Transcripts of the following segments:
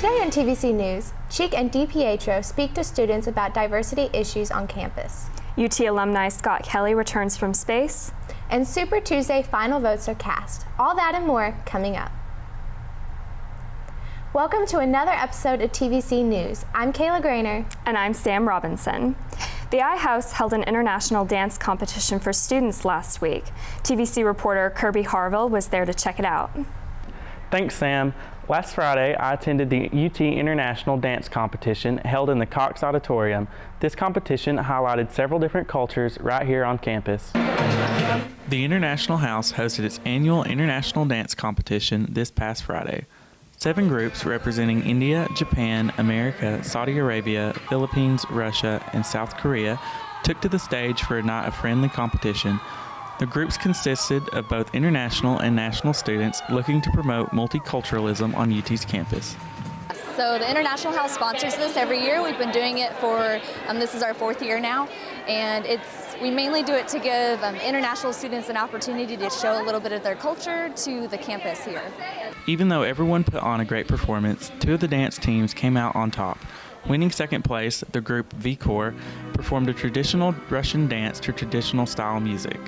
Today on TVC News, Cheek and DiPietro speak to students about diversity issues on campus. UT alumni Scott Kelly returns from space. And Super Tuesday final votes are cast. All that and more coming up. Welcome to another episode of TVC News. I'm Kayla Grainer. And I'm Sam Robinson. The I-House held an international dance competition for students last week. TVC reporter Kirby Harville was there to check it out. Thanks, Sam. Last Friday, I attended the UT International Dance Competition held in the Cox Auditorium. This competition highlighted several different cultures right here on campus. The International House hosted its annual International Dance Competition this past Friday. 7 groups representing India, Japan, America, Saudi Arabia, Philippines, Russia, and South Korea took to the stage for a night of friendly competition. The groups consisted of both international and national students looking to promote multiculturalism on UT's campus. So the International House sponsors this every year. We've been doing it for, this is our 4th year now, and we mainly do it to give international students an opportunity to show a little bit of their culture to the campus here. Even though everyone put on a great performance, 2 of the dance teams came out on top. Winning second place, the group V-Corps performed a traditional Russian dance to traditional style music.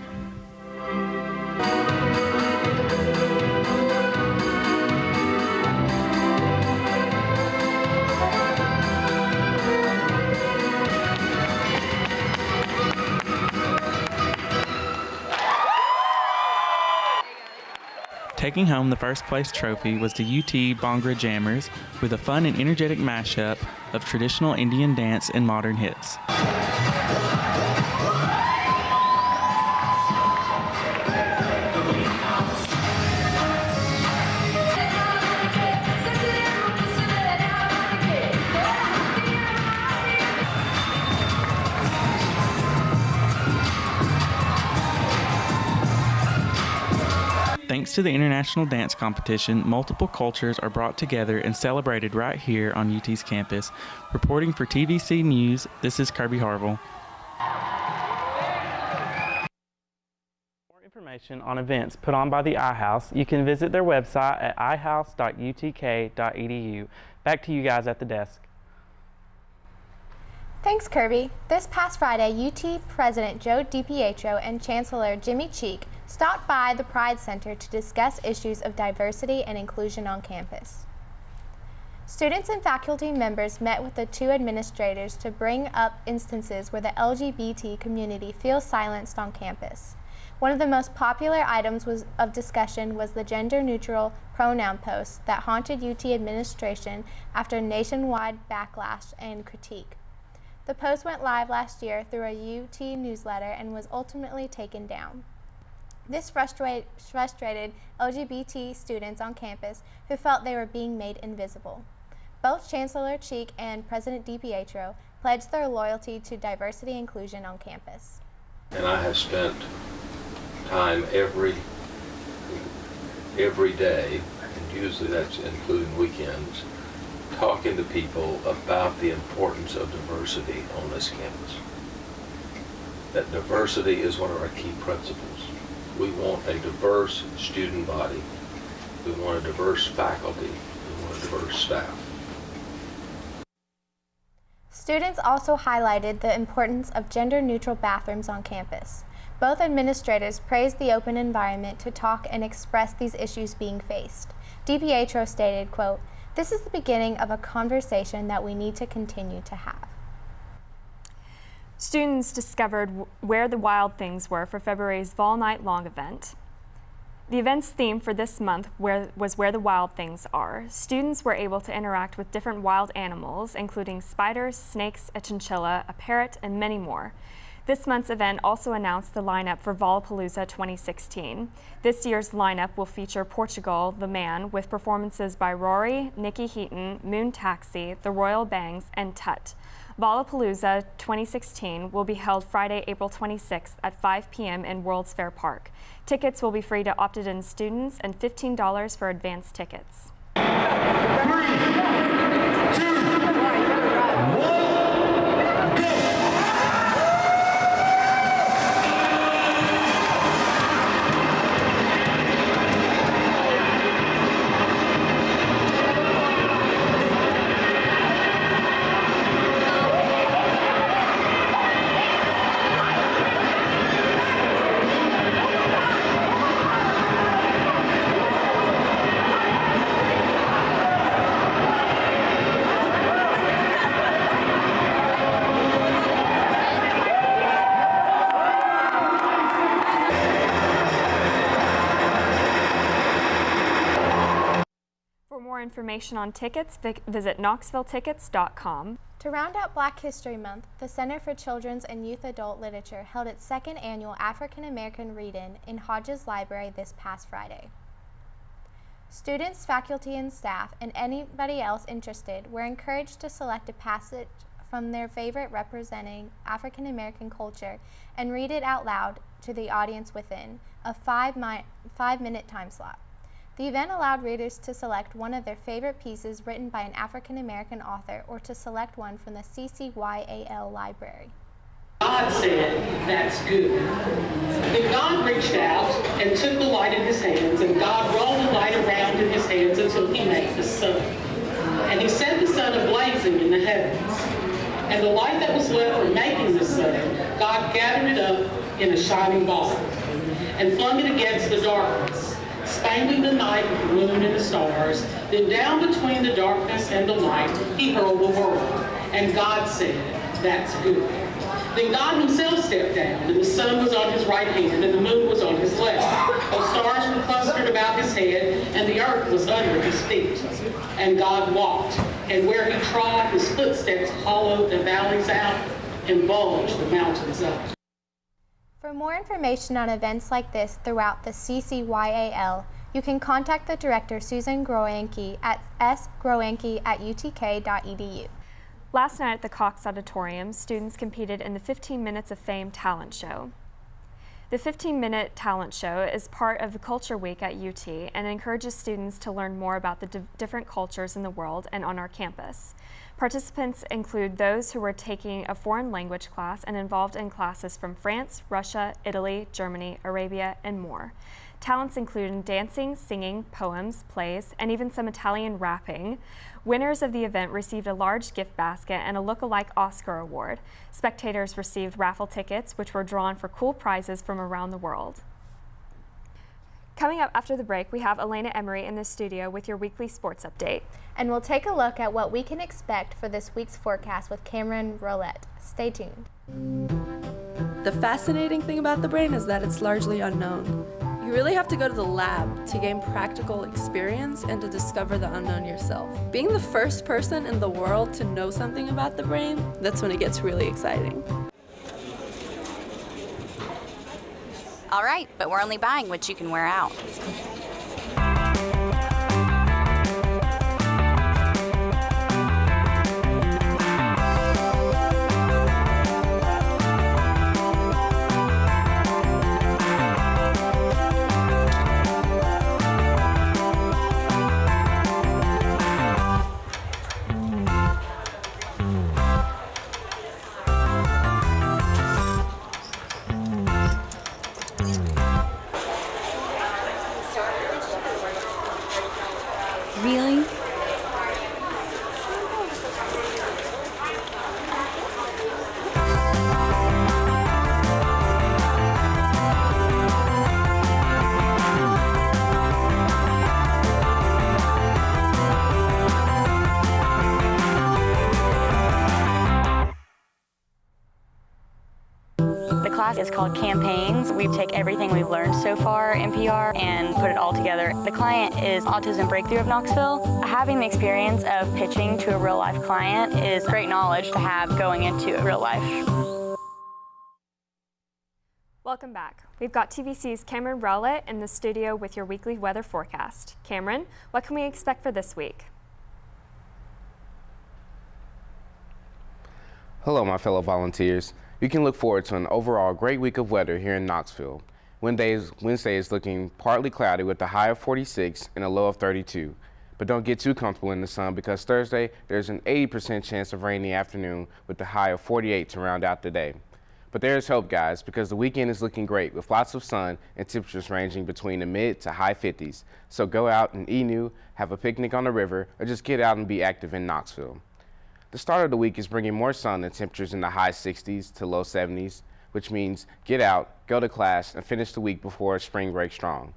Taking home the first place trophy was the UT Bhangra Jammers with a fun and energetic mashup of traditional Indian dance and modern hits. Thanks to the International Dance Competition, multiple cultures are brought together and celebrated right here on UT's campus. Reporting for TVC News, this is Kirby Harville. For more information on events put on by the I-House, you can visit their website at ihouse.utk.edu. Back to you guys at the desk. Thanks, Kirby. This past Friday, UT President Joe DiPietro and Chancellor Jimmy Cheek stopped by the Pride Center to discuss issues of diversity and inclusion on campus. Students and faculty members met with the 2 administrators to bring up instances where the LGBT community feels silenced on campus. One of the most popular items of discussion was the gender-neutral pronoun post that haunted UT administration after nationwide backlash and critique. The post went live last year through a UT newsletter and was ultimately taken down. This frustrated LGBT students on campus who felt they were being made invisible. Both Chancellor Cheek and President DiPietro pledged their loyalty to diversity and inclusion on campus. And I have spent time every day, and usually that's including weekends, talking to people about the importance of diversity on this campus. That diversity is one of our key principles. We want a diverse student body. We want a diverse faculty. We want a diverse staff. Students also highlighted the importance of gender-neutral bathrooms on campus. Both administrators praised the open environment to talk and express these issues being faced. DiPietro stated, quote, "This is the beginning of a conversation that we need to continue to have." Students discovered where the wild things were for February's Fall Night Long event. The event's theme for this month was Where the Wild Things Are. Students were able to interact with different wild animals, including spiders, snakes, a chinchilla, a parrot, and many more. This month's event also announced the lineup for Volapalooza 2016. This year's lineup will feature Portugal, The Man, with performances by Rory, Nikki Heaton, Moon Taxi, The Royal Bangs, and Tut. Volapalooza 2016 will be held Friday, April 26th at 5 p.m. in World's Fair Park. Tickets will be free to opted-in students and $15 for advanced tickets. 3, 2, 1. information on tickets, visit knoxvilletickets.com. To round out Black History Month, the Center for Children's and Youth Adult Literature held its second annual African American Read-In in Hodges Library this past Friday. Students, faculty, and staff, and anybody else interested were encouraged to select a passage from their favorite representing African American culture and read it out loud to the audience within a 5-minute time slot. The event allowed readers to select one of their favorite pieces written by an African American author or to select one from the CCYAL library. God said, "That's good." Then God reached out and took the light in his hands, and God rolled the light around in his hands until he made the sun. And he set the sun ablazing in the heavens. And the light that was left from making the sun, God gathered it up in a shining ball and flung it against the darkness, spangling the night with the moon and the stars. Then down between the darkness and the light, he hurled the world. And God said, "That's good." Then God himself stepped down, and the sun was on his right hand, and the moon was on his left. The stars were clustered about his head, and the earth was under his feet. And God walked, and where he trod, his footsteps hollowed the valleys out and bulged the mountains up. For more information on events like this throughout the CCYAL, you can contact the director, Susan Groenke, at sgroenke@utk.edu. Last night at the Cox Auditorium, students competed in the 15 Minutes of Fame talent show. The 15-minute talent show is part of the Culture Week at UT and encourages students to learn more about the different cultures in the world and on our campus. Participants include those who were taking a foreign language class and involved in classes from France, Russia, Italy, Germany, Arabia, and more. Talents include dancing, singing, poems, plays, and even some Italian rapping. Winners of the event received a large gift basket and a look-alike Oscar award. Spectators received raffle tickets, which were drawn for cool prizes from around the world. Coming up after the break, we have Elena Emery in the studio with your weekly sports update. And we'll take a look at what we can expect for this week's forecast with Cameron Roulette. Stay tuned. The fascinating thing about the brain is that it's largely unknown. You really have to go to the lab to gain practical experience and to discover the unknown yourself. Being the first person in the world to know something about the brain, that's when it gets really exciting. All right, but we're only buying what you can wear out. Really? The class is called Campaigns. We take everything we've learned so far in PR and put it all together. The client is Autism Breakthrough of Knoxville. Having the experience of pitching to a real-life client is great knowledge to have going into real life. Welcome back. We've got TVC's Cameron Rowlett in the studio with your weekly weather forecast. Cameron, what can we expect for this week? Hello, my fellow volunteers. You can look forward to an overall great week of weather here in Knoxville. Wednesday is looking partly cloudy with a high of 46 and a low of 32. But don't get too comfortable in the sun because Thursday there's an 80% chance of rain in the afternoon with a high of 48 to round out the day. But there's hope, guys, because the weekend is looking great with lots of sun and temperatures ranging between the mid to high 50s. So go out and eat new, have a picnic on the river, or just get out and be active in Knoxville. The start of the week is bringing more sun and temperatures in the high 60s to low 70s, which means get out, go to class, and finish the week before spring break strong.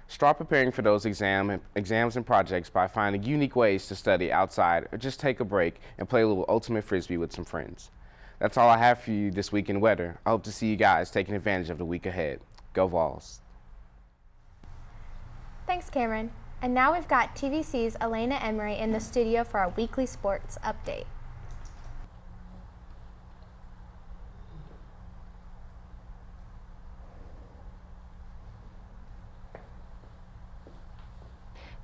Start preparing for those exams and projects by finding unique ways to study outside or just take a break and play a little ultimate frisbee with some friends. That's all I have for you this week in weather. I hope to see you guys taking advantage of the week ahead. Go Vols. Thanks, Cameron. And now we've got TVC's Elena Emery in the studio for our weekly sports update.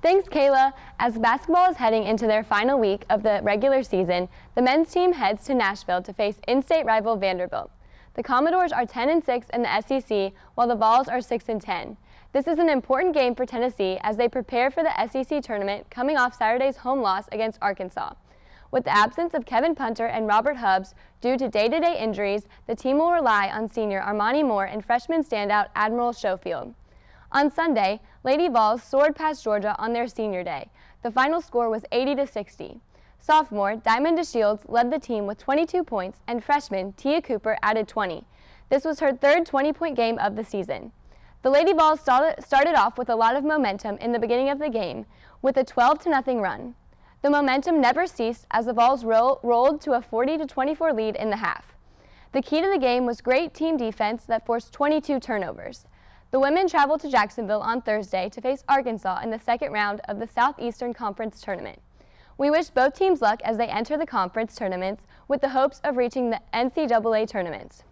Thanks, Kayla. As basketball is heading into their final week of the regular season, the men's team heads to Nashville to face in-state rival Vanderbilt. The Commodores are 10-6 in the SEC, while the Vols are 6-10. This is an important game for Tennessee as they prepare for the SEC tournament coming off Saturday's home loss against Arkansas. With the absence of Kevin Punter and Robert Hubbs due to day-to-day injuries, the team will rely on senior Armani Moore and freshman standout Admiral Schofield. On Sunday, Lady Vols soared past Georgia on their senior day. The final score was 80-60. Sophomore Diamond DeShields led the team with 22 points, and freshman Tia Cooper added 20. This was her third 20-point game of the season. The Lady Vols started off with a lot of momentum in the beginning of the game, with a 12-0 run. The momentum never ceased as the Vols rolled to a 40-24 lead in the half. The key to the game was great team defense that forced 22 turnovers. The women traveled to Jacksonville on Thursday to face Arkansas in the second round of the Southeastern Conference Tournament. We wish both teams luck as they enter the conference tournaments with the hopes of reaching the NCAA tournaments.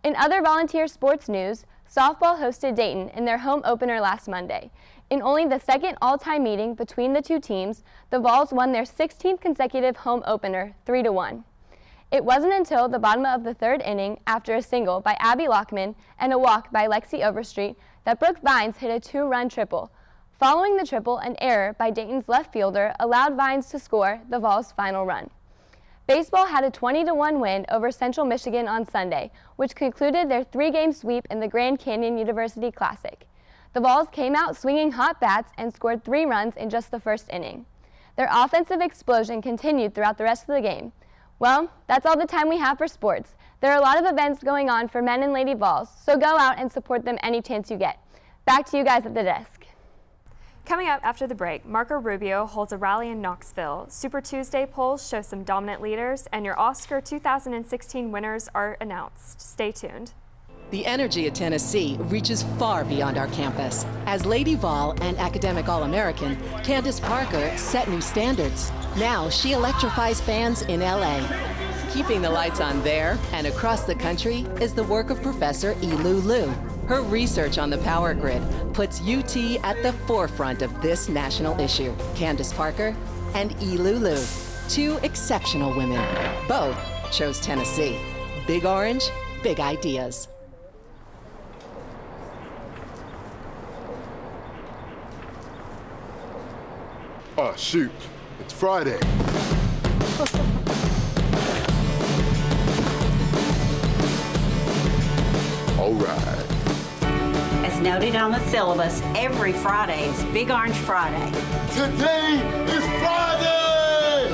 In other volunteer sports news, softball hosted Dayton in their home opener last Monday. In only the second all-time meeting between the two teams, the Vols won their 16th consecutive home opener 3-1. It wasn't until the bottom of the third inning, after a single by Abby Lockman and a walk by Lexi Overstreet, that Brooke Vines hit a two-run triple. Following the triple, an error by Dayton's left fielder allowed Vines to score the Vols' final run. Baseball had a 20-1 win over Central Michigan on Sunday, which concluded their three-game sweep in the Grand Canyon University Classic. The Vols came out swinging hot bats and scored 3 runs in just the first inning. Their offensive explosion continued throughout the rest of the game. Well, that's all the time we have for sports. There are a lot of events going on for men and Lady Vols, so go out and support them any chance you get. Back to you guys at the desk. Coming up after the break, Marco Rubio holds a rally in Knoxville. Super Tuesday polls show some dominant leaders, and your Oscar 2016 winners are announced. Stay tuned. The energy at Tennessee reaches far beyond our campus. As Lady Vol and Academic All-American, Candace Parker set new standards. Now she electrifies fans in LA. Keeping the lights on there and across the country is the work of Professor Elu Liu. Her research on the power grid puts UT at the forefront of this national issue. Candace Parker and Elu Liu, 2 exceptional women. Both chose Tennessee. Big Orange, big ideas. Oh, shoot. It's Friday. All right. As noted on the syllabus, every Friday is Big Orange Friday. Today is Friday!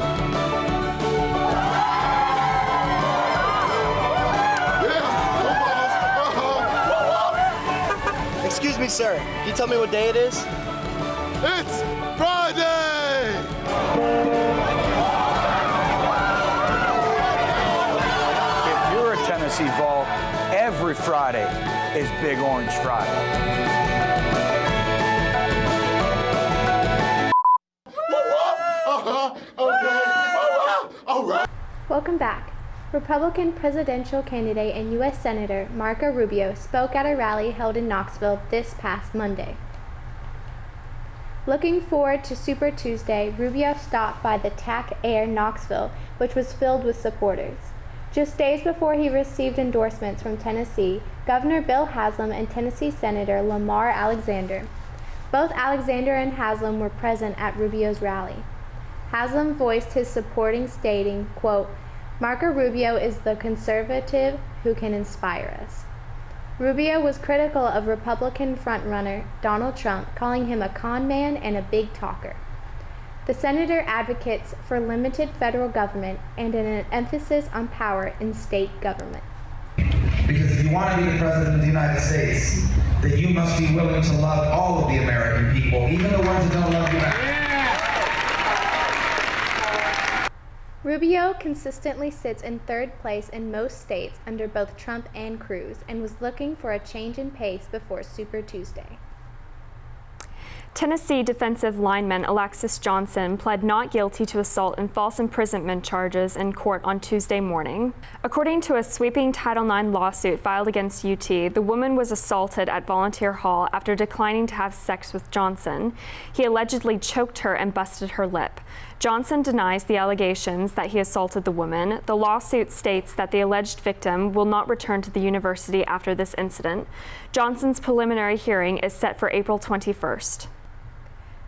Yeah, Excuse me, sir. Can you tell me what day it is? It's Friday! If you're a Tennessee Vol, every Friday is Big Orange Friday. All right. Welcome back. Republican presidential candidate and U.S. Senator Marco Rubio spoke at a rally held in Knoxville this past Monday. Looking forward to Super Tuesday, Rubio stopped by the TAC Air Knoxville, which was filled with supporters. Just days before he received endorsements from Tennessee, Governor Bill Haslam and Tennessee Senator Lamar Alexander. Both Alexander and Haslam were present at Rubio's rally. Haslam voiced his supporting, stating, quote, "Marco Rubio is the conservative who can inspire us." Rubio was critical of Republican frontrunner Donald Trump, calling him a con man and a big talker. The senator advocates for limited federal government and an emphasis on power in state government. Because if you want to be the President of the United States, then you must be willing to love all of the American people, even the ones that don't love you back. Rubio consistently sits in third place in most states under both Trump and Cruz and was looking for a change in pace before Super Tuesday. Tennessee defensive lineman Alexis Johnson pled not guilty to assault and false imprisonment charges in court on Tuesday morning. According to a sweeping Title IX lawsuit filed against UT, the woman was assaulted at Volunteer Hall after declining to have sex with Johnson. He allegedly choked her and busted her lip. Johnson denies the allegations that he assaulted the woman. The lawsuit states that the alleged victim will not return to the university after this incident. Johnson's preliminary hearing is set for April 21st.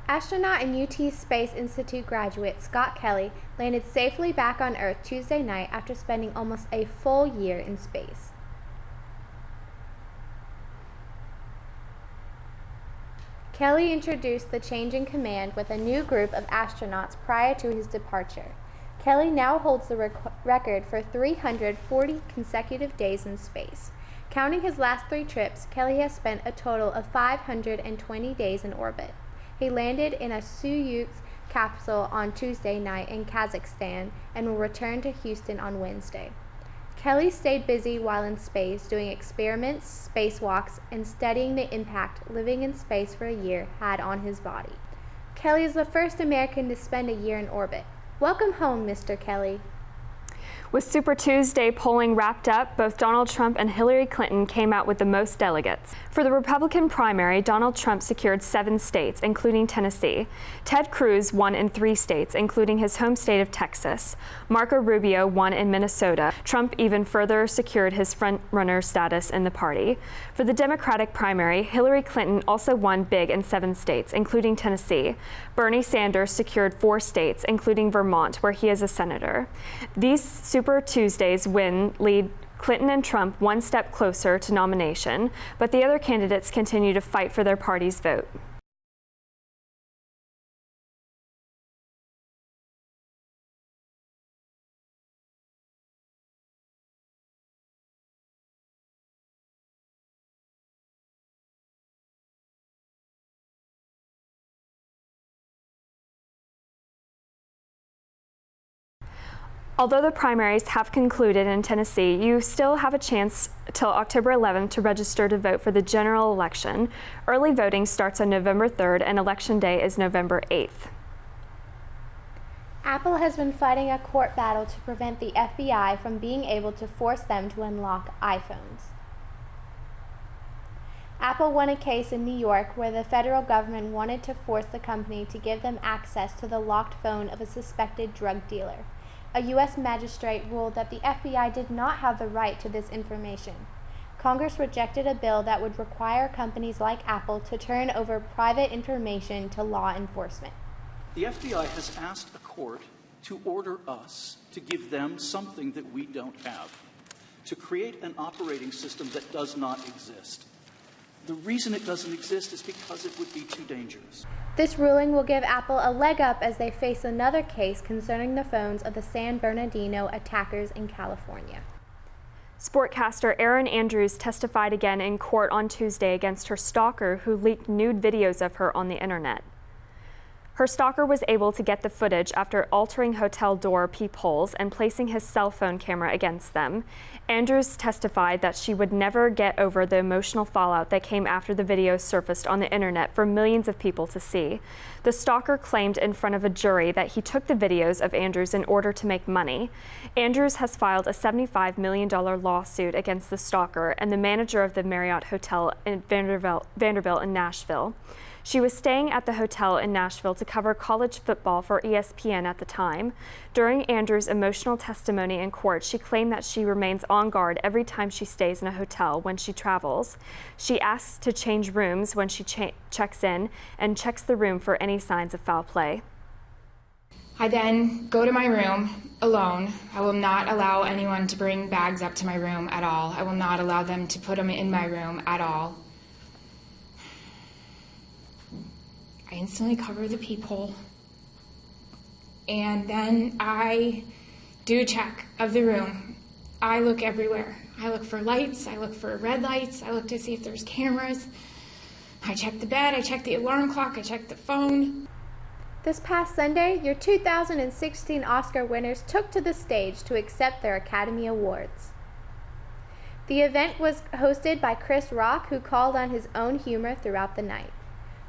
Astronaut and UT Space Institute graduate Scott Kelly landed safely back on Earth Tuesday night after spending almost a full year in space. Kelly introduced the change in command with a new group of astronauts prior to his departure. Kelly now holds the record for 340 consecutive days in space. Counting his last 3 trips, Kelly has spent a total of 520 days in orbit. He landed in a Soyuz capsule on Tuesday night in Kazakhstan and will return to Houston on Wednesday. Kelly stayed busy while in space, doing experiments, spacewalks, and studying the impact living in space for a year had on his body. Kelly is the first American to spend a year in orbit. Welcome home, Mr. Kelly. With Super Tuesday polling wrapped up, both Donald Trump and Hillary Clinton came out with the most delegates. For the Republican primary, Donald Trump secured 7 states, including Tennessee. Ted Cruz won in 3 states, including his home state of Texas. Marco Rubio won in Minnesota. Trump even further secured his front-runner status in the party. For the Democratic primary, Hillary Clinton also won big in 7 states, including Tennessee. Bernie Sanders secured 4 states, including Vermont, where he is a senator. These Super Tuesday's win lead Clinton and Trump one step closer to nomination, but the other candidates continue to fight for their party's vote. Although the primaries have concluded in Tennessee, you still have a chance till October 11th to register to vote for the general election. Early voting starts on November 3rd and Election Day is November 8th. Apple has been fighting a court battle to prevent the FBI from being able to force them to unlock iPhones. Apple won a case in New York where the federal government wanted to force the company to give them access to the locked phone of a suspected drug dealer. A U.S. magistrate ruled that the FBI did not have the right to this information. Congress rejected a bill that would require companies like Apple to turn over private information to law enforcement. The FBI has asked a court to order us to give them something that we don't have, to create an operating system that does not exist. The reason it doesn't exist is because it would be too dangerous. This ruling will give Apple a leg up as they face another case concerning the phones of the San Bernardino attackers in California. Sportcaster Erin Andrews testified again in court on Tuesday against her stalker who leaked nude videos of her on the internet. Her stalker was able to get the footage after altering hotel door peepholes and placing his cell phone camera against them. Andrews testified that she would never get over the emotional fallout that came after the videos surfaced on the internet for millions of people to see. The stalker claimed in front of a jury that he took the videos of Andrews in order to make money. Andrews has filed a $75 million lawsuit against the stalker and the manager of the Marriott Hotel in Vanderbilt in Nashville. She was staying at the hotel in Nashville to cover college football for ESPN at the time. During Andrews' emotional testimony in court, she claimed that she remains on guard every time she stays in a hotel when she travels. She asks to change rooms when she checks in and checks the room for any signs of foul play. I then go to my room alone. I will not allow anyone to bring bags up to my room at all. I will not allow them to put them in my room at all. I instantly cover the peephole, and then I do a check of the room. I look everywhere. I look for lights, I look for red lights, I look to see if there's cameras. I check the bed, I check the alarm clock, I check the phone. This past Sunday, your 2016 Oscar winners took to the stage to accept their Academy Awards. The event was hosted by Chris Rock, who called on his own humor throughout the night.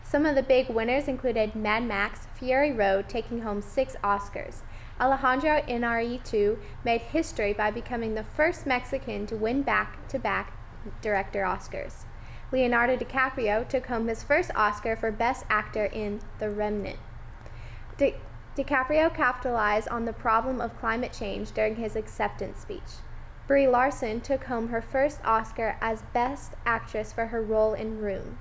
Some of the big winners included Mad Max Fury Road, taking home 6 Oscars. Alejandro Inarritu made history by becoming the first Mexican to win back-to-back director Oscars. Leonardo DiCaprio took home his first Oscar for Best Actor in The Remnant. DiCaprio capitalized on the problem of climate change during his acceptance speech. Brie Larson took home her first Oscar as Best Actress for her role in Room.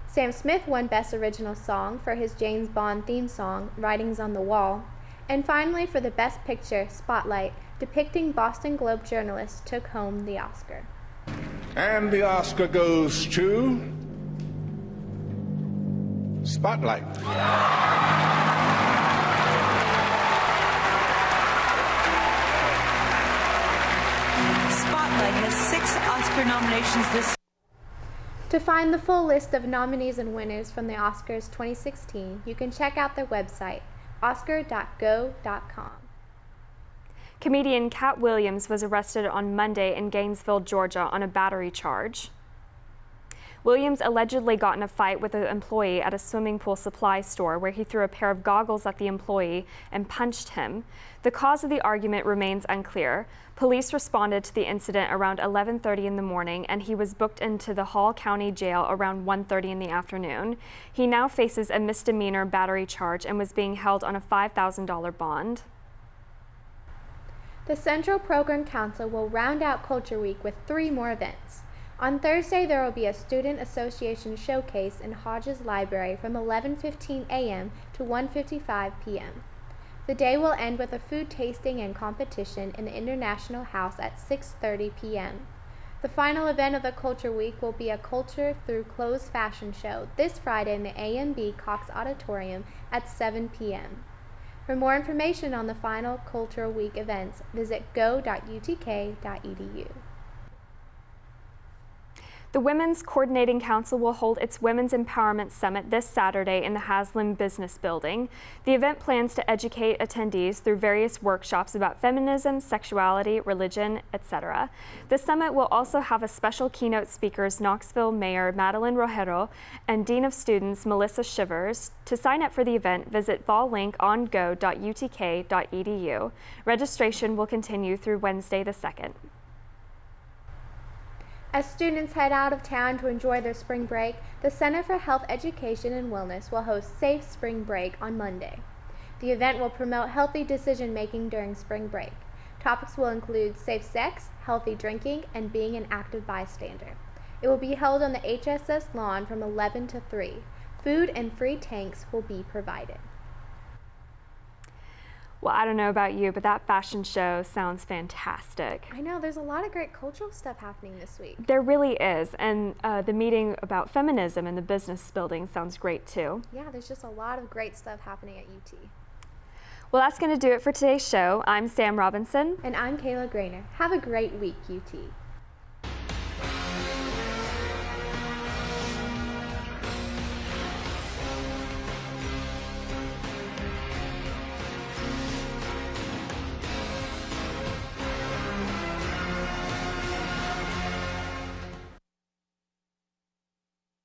Sam Smith won Best Original Song for his James Bond theme song, Writings on the Wall. And finally, for the Best Picture, Spotlight, depicting Boston Globe journalists, took home the Oscar. And the Oscar goes to Spotlight. Spotlight has 6 Oscar nominations this year. To find the full list of nominees and winners from the Oscars 2016, you can check out their website, oscar.go.com. Comedian Cat Williams was arrested on Monday in Gainesville, Georgia on a battery charge. Williams allegedly got in a fight with an employee at a swimming pool supply store where he threw a pair of goggles at the employee and punched him. The cause of the argument remains unclear. Police responded to the incident around 11:30 in the morning, and he was booked into the Hall County Jail around 1:30 in the afternoon. He now faces a misdemeanor battery charge and was being held on a $5,000 bond. The Central Program Council will round out Culture Week with 3 more events. On Thursday, there will be a Student Association showcase in Hodges Library from 11:15 a.m. to 1:55 p.m. The day will end with a food tasting and competition in the International House at 6:30 p.m. The final event of the Culture Week will be a Culture Through Clothes fashion show this Friday in the A&B Cox Auditorium at 7 p.m. For more information on the final Culture Week events, visit go.utk.edu. The Women's Coordinating Council will hold its Women's Empowerment Summit this Saturday in the Haslam Business Building. The event plans to educate attendees through various workshops about feminism, sexuality, religion, etc. The summit will also have a special keynote speakers Knoxville Mayor Madeline Rojero and Dean of Students Melissa Shivers. To sign up for the event, visit Vol link on go.utk.edu. Registration will continue through Wednesday the 2nd. As students head out of town to enjoy their spring break, the Center for Health Education and Wellness will host Safe Spring Break on Monday. The event will promote healthy decision-making during spring break. Topics will include safe sex, healthy drinking, and being an active bystander. It will be held on the HSS lawn from 11 to 3. Food and free tanks will be provided. Well, I don't know about you, but that fashion show sounds fantastic. I know, there's a lot of great cultural stuff happening this week. There really is, and the meeting about feminism in the business building sounds great too. Yeah, there's just a lot of great stuff happening at UT. Well, that's going to do it for today's show. I'm Sam Robinson. And I'm Kayla Grainer. Have a great week, UT.